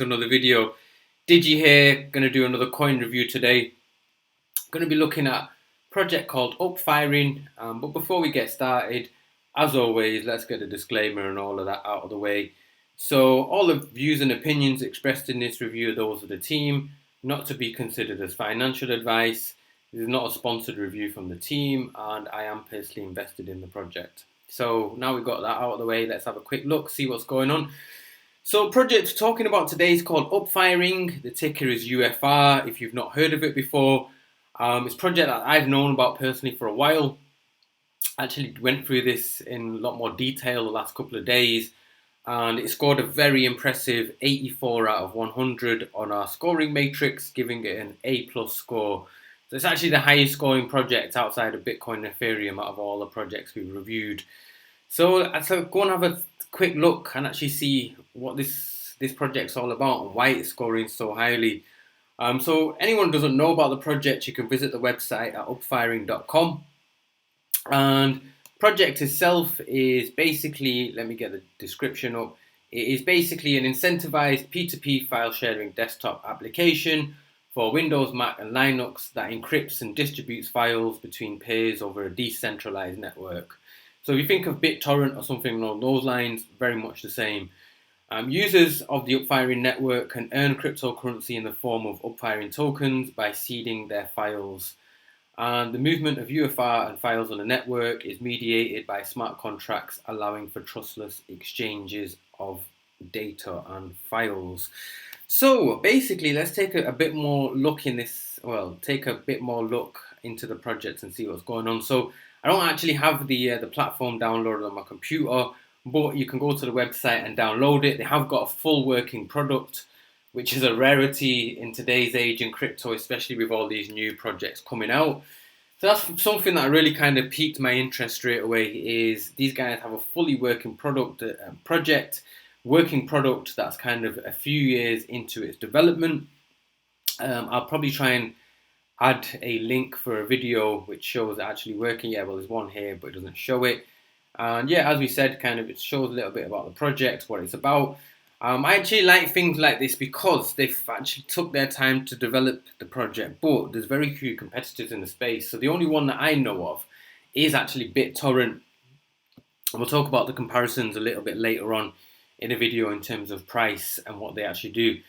Another video. Digi here, going to do another coin review today. Going to be looking at a project called Upfiring. But before we get started, as always, let's get a disclaimer and all of that out of the way. So all the views and opinions expressed in this review are those of the team, not to be considered as financial advice. This is not a sponsored review from the team, and I am personally invested in the project. So now we've got that out of the way, let's have a quick look, see what's going on. So project talking about today is called Upfiring. The ticker is UFR. If you've not heard of it before, it's a project that I've known about personally for a while. Actually went through this in a lot more detail the last couple of days, and it scored a very impressive 84 out of 100 on our scoring matrix, giving it an A+ score. So it's actually the highest scoring project outside of Bitcoin and Ethereum out of all the projects we've reviewed. So go and have a quick look and actually see what this project's all about and why it's scoring so highly. So anyone who doesn't know about the project, you can visit the website at upfiring.com. And project itself is basically, let me get the description up. It is basically an incentivized P2P file sharing desktop application for Windows, Mac, and Linux that encrypts and distributes files between peers over a decentralized network. So if you think of BitTorrent or something along those lines, very much the same. Users of the Upfiring network can earn cryptocurrency in the form of Upfiring tokens by seeding their files. And the movement of UFR and files on the network is mediated by smart contracts, allowing for trustless exchanges of data and files. So basically, let's take a bit more look in this. Well, take a bit more look into the project and see what's going on. So I don't actually have the platform downloaded on my computer, but you can go to the website and download it. They have got a full working product, which is a rarity in today's age in crypto, especially with all these new projects coming out. So that's something that really kind of piqued my interest straight away. Is these guys have a fully working working product that's kind of a few years into its development. I'll probably try and add a link for a video which shows it actually working. Yeah, well, there's one here, but it doesn't show it. And yeah, as we said, kind of it shows a little bit about the project, what it's about. I actually like things like this because they've actually took their time to develop the project, but there's very few competitors in the space. So the only one that I know of is actually BitTorrent. And we'll talk about the comparisons a little bit later on in a video in terms of price and what they actually do.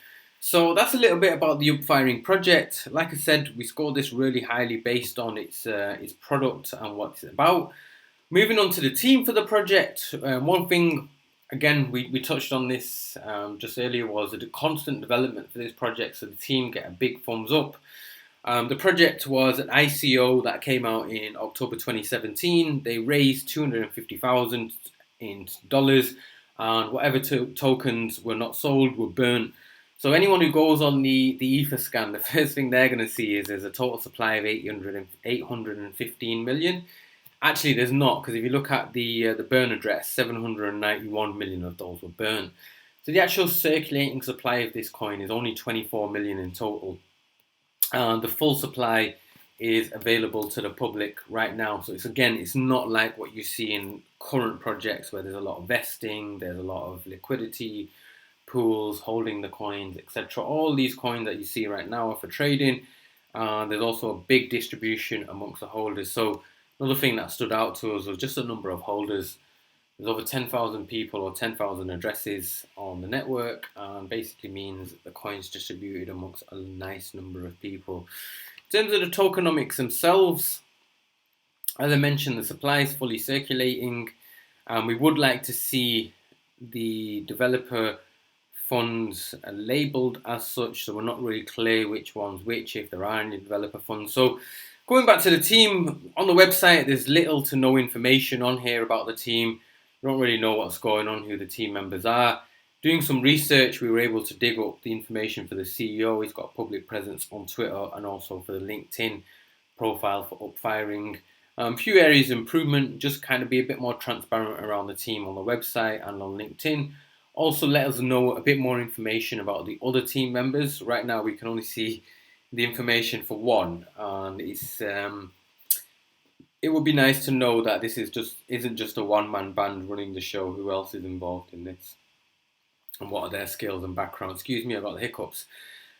So that's a little bit about the Upfiring project. Like I said, we scored this really highly based on its product and what it's about. Moving on to the team for the project, one thing, again, we touched on this just earlier, was the constant development for this project, so the team get a big thumbs up. The project was an ICO that came out in October 2017. They raised $250,000 in dollars, and whatever tokens were not sold were burnt. So anyone who goes on the Ether scan, the first thing they're going to see is there's a total supply of 815 million. Actually, there's not, because if you look at the burn address, 791 million of those were burnt. So the actual circulating supply of this coin is only 24 million in total. And the full supply is available to the public right now. So it's not like what you see in current projects where there's a lot of vesting, there's a lot of liquidity pools holding the coins, etc. All these coins that you see right now are for trading. There's also a big distribution amongst the holders. So another thing that stood out to us was just the number of holders. There's over 10,000 people or 10,000 addresses on the network, and basically means the coins distributed amongst a nice number of people. In terms of the tokenomics themselves, as I mentioned, the supply is fully circulating, and we would like to see the developer funds labeled as such, so we're not really clear which one's which, if there are any developer funds. So going back to the team, on the website there's little to no information on here about the team. We don't really know what's going on, who the team members are. Doing some research, we were able to dig up the information for the CEO. He's got a public presence on Twitter and also for the LinkedIn profile for Upfiring. A few areas of improvement, just kind of be a bit more transparent around the team on the website and on LinkedIn. Also let us know a bit more information about the other team members. Right now we can only see the information for one, and it would be nice to know that this isn't just a one-man band running the show. Who else is involved in this? and what are their skills and background. Excuse me, I got the hiccups.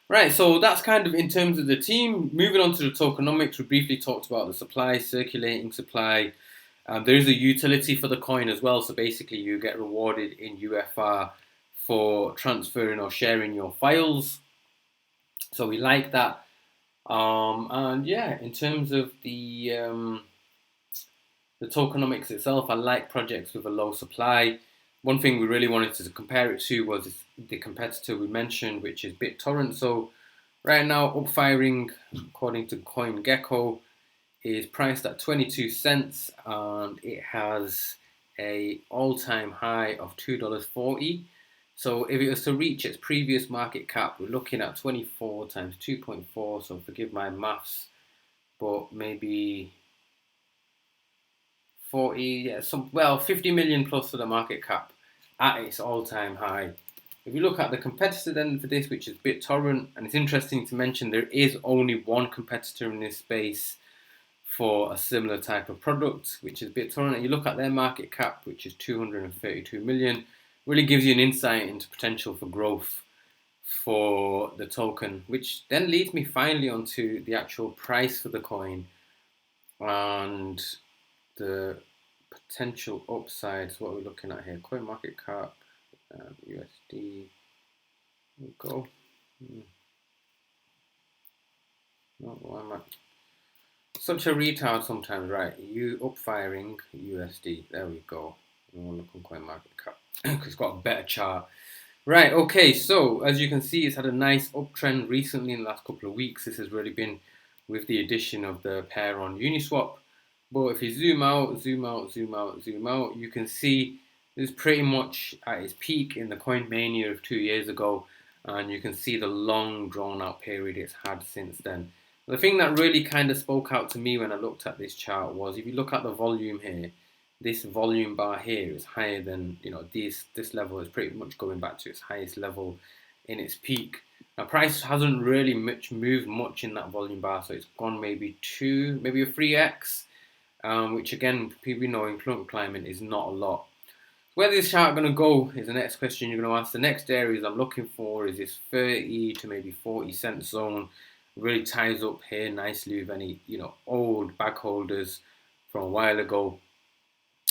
Right, so that's kind of in terms of the team. Moving on to the tokenomics, we briefly talked about the supply, circulating supply. There is a utility for the coin as well, so basically you get rewarded in UFR for transferring or sharing your files. So we like that. And yeah, in terms of the tokenomics itself, I like projects with a low supply. One thing we really wanted to compare it to was the competitor we mentioned, which is BitTorrent. So right now, Upfiring, according to CoinGecko, is priced at 22 cents and it has a all-time high of $2.40. So if it was to reach its previous market cap, we're looking at 24 times 2.4. So forgive my maths, but maybe 40, yeah, 50 million plus for the market cap at its all-time high. If you look at the competitor then for this, which is BitTorrent, and it's interesting to mention there is only one competitor in this space for a similar type of product, which is BitTorrent, and you look at their market cap, which is 232 million, really gives you an insight into potential for growth for the token, which then leads me finally onto the actual price for the coin and the potential upsides. What are we looking at here? Coin market cap, USD. There we go. No, why am I? Such a retard sometimes, right? You Upfiring USD. There we go. I want to look on coin market cap because it's got a better chart. Right, okay, so as you can see, it's had a nice uptrend recently in the last couple of weeks. This has really been with the addition of the pair on Uniswap. But if you zoom out, you can see it's pretty much at its peak in the coin mania of 2 years ago. And you can see the long drawn out period it's had since then. The thing that really kind of spoke out to me when I looked at this chart was if you look at the volume here, this volume bar here is higher than, this level is pretty much going back to its highest level in its peak. Now price hasn't really moved much in that volume bar, so it's gone maybe a 3x, which again, people know in current climate is not a lot. Where this chart going to go is the next question you're going to ask. The next areas I'm looking for is this 30 to maybe 40 cent zone. Really ties up here nicely with any old bag holders from a while ago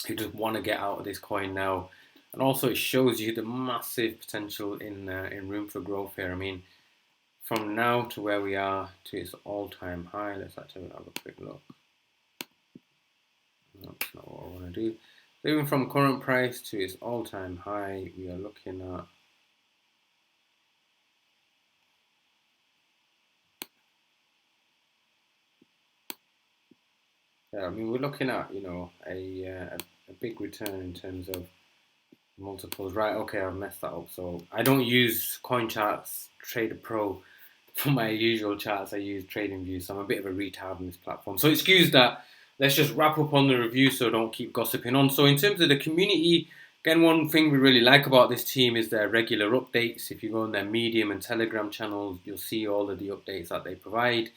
who just want to get out of this coin now, and also it shows you the massive potential in room for growth here. I mean, from now to where we are to its all-time high, let's actually have a quick look. That's not what I want to do. So even from current price to its all-time high, we are looking at we're looking at a big return in terms of multiples. Right, okay, I've messed that up. So I don't use CoinCharts Trader Pro for my usual charts. I use TradingView, so I'm a bit of a retard on this platform. So excuse that. Let's just wrap up on the review so don't keep gossiping on. So in terms of the community, again, one thing we really like about this team is their regular updates. If you go on their Medium and Telegram channels, you'll see all of the updates that they provide.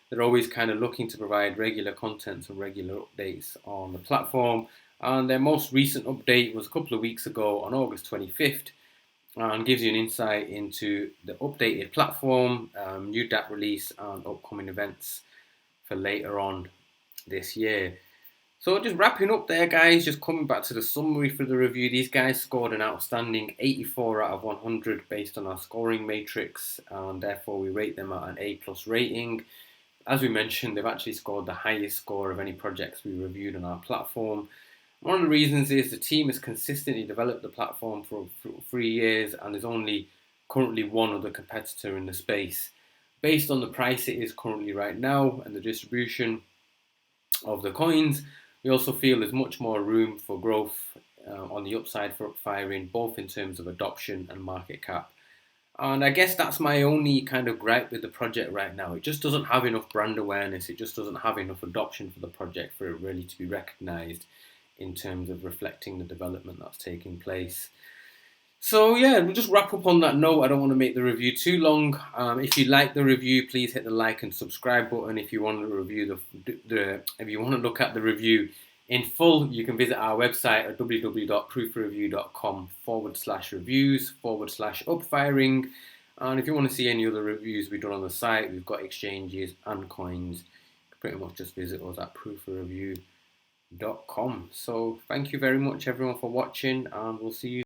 They're always kind of looking to provide regular content and regular updates on the platform. And their most recent update was a couple of weeks ago on August 25th and gives you an insight into the updated platform, new DApp release and upcoming events for later on this year. So just wrapping up there, guys, just coming back to the summary for the review. These guys scored an outstanding 84 out of 100 based on our scoring matrix, and therefore we rate them at an A+ rating. As we mentioned, they've actually scored the highest score of any projects we reviewed on our platform. One of the reasons is the team has consistently developed the platform for 3 years and there's only currently one other competitor in the space. Based on the price it is currently right now and the distribution of the coins, we also feel there's much more room for growth on the upside for Upfiring, both in terms of adoption and market cap. And I guess that's my only kind of gripe with the project right now. It just doesn't have enough brand awareness. It just doesn't have enough adoption for the project for it really to be recognized in terms of reflecting the development that's taking place. So yeah, we'll just wrap up on that note. I don't want to make the review too long. If you like the review, please hit the like and subscribe button. If you want to review if you want to look at the review in full, you can visit our website at www.prooforreview.com/reviews/upfiring. And if you want to see any other reviews we've done on the site, we've got exchanges and coins. Pretty much just visit us at prooforreview.com. So thank you very much everyone for watching, and we'll see you